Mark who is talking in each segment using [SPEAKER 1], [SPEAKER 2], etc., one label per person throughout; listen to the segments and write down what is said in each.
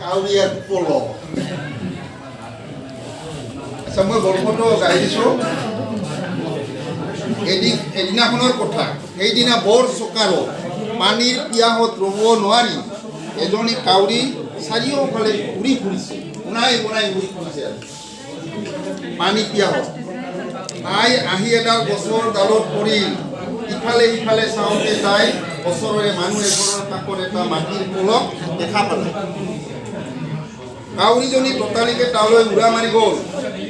[SPEAKER 1] কাউৰীয়া পল আচ্ছা মই গল্পটো গাই দিছোঁ এদিনাখনৰ কথা সেইদিনা বৰ চোকাৰত পানীৰ পিয়াহত ৰ'ব নোৱাৰি এজনী কাউৰী চাৰিওফালে ঘূৰি ফুৰিছে উৰাই ঘূৰি ফুৰিছে পানী পিয়াহত তাই আহি এডাল গছৰ ডালত পৰি ইফালে সিফালে চাওঁতে তাই ওচৰৰে মানুহ এঘৰৰ কাষত এটা মাটিৰ কলহ দেখা পালে কাউৰীজনী ততালিকে তালৈ উৰা মাৰি গ'ল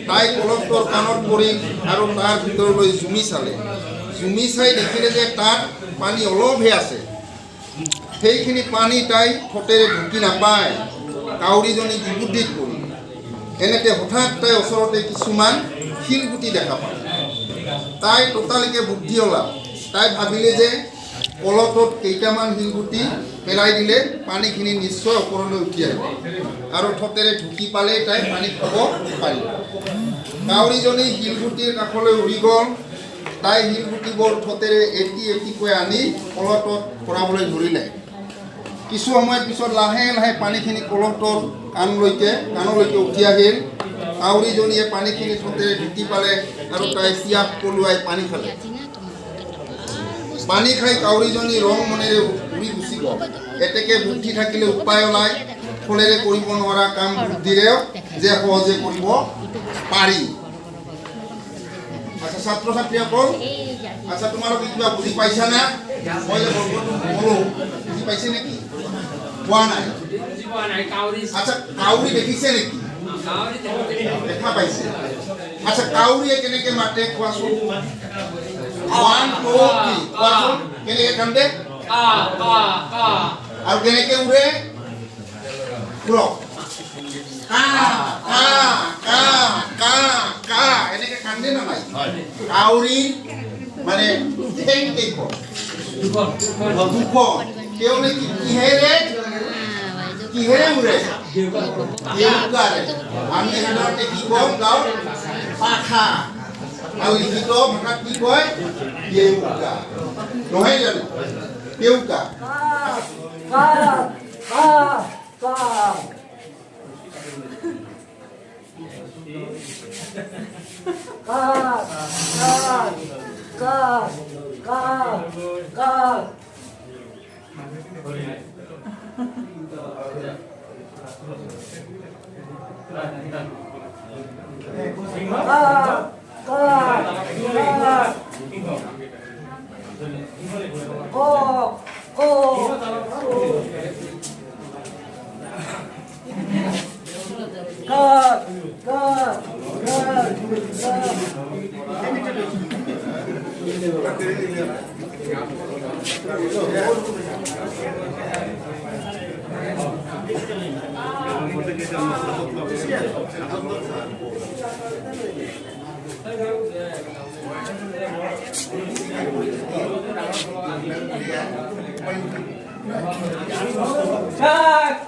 [SPEAKER 1] তাই কলহটোৰ কাণত পৰি আৰু তাৰ ভিতৰলৈ জুমি চালে জুমি চাই দেখিলে যে তাত পানী অলপহে আছে সেইখিনি পানী তাই ঠোঁটেৰে ঢুকি নাপায় কাউৰীজনী বিবুদ্ধিত পৰি এনেকৈ হঠাৎ তাই ওচৰতে কিছুমান শিলগুটি দেখা পালে তাই ততালিকে বুদ্ধি ওলাল তাই ভাবিলে যে কলহটোত কেইটামান শিলগুটি পেলাই দিলে পানীখিনি নিশ্চয় ওপৰলৈ উঠি আহিব আৰু ঠোঁটেৰে ঢুকি পালে তাই পানী খাব পাৰিব কাউৰীজনী শিলগুটিৰ কাষলৈ উৰি গ'ল তাই শিলগুটিবোৰ ঠোঁটেৰে এটিকৈ আনি কলহটোত ভৰাবলৈ ধৰিলে কিছু সময়ৰ পিছত লাহে লাহে পানীখিনি কলহটোৰ কাণলৈকে উঠি আহিল কাউৰীজনীয়ে পানীখিনি ঠোঁটেৰে ঢুকি পালে আৰু তাই পিয়াহ পলুৱাই পানী খালে পানী খাই কাউৰীজনী ৰং মনেৰে উৰি গুচি গ'ল এতেকে বুদ্ধি থাকিলে উপায় ওলাই ফলেৰে কৰিব নোৱাৰা কাম বুদ্ধিৰেও যে সহজে কৰিব পাৰি আচ্ছা ছাত্ৰ ছাত্ৰীসকল আচ্ছা তোমালোকে কিবা বুজি পাইছা না মই যে গল্পটো ক'লো বুজি পাইছে নেকি পোৱা নাই আচ্ছা কাউৰী দেখিছে নেকি দেখা পাইছে আচ্ছা কাউৰীয়ে কেনেকৈ মাতে কোৱাচোন 1 2 3 কোৱাচোন কেনেকৈ কান্দে আৰু কেনেকৈ উৰে উৰক এনেকৈ কান্দে না নাই কাউৰী মানে ঠেং কেইখন দুখন তেওঁলে কিহেৰে উৰে দেউকাৰে আমি সাধাৰণতে কি কওঁ গাঁৱত পাখা আৰু লিখিত ভাষাত কি কয় দেউকা নহয় জানো দেউকা
[SPEAKER 2] Cut!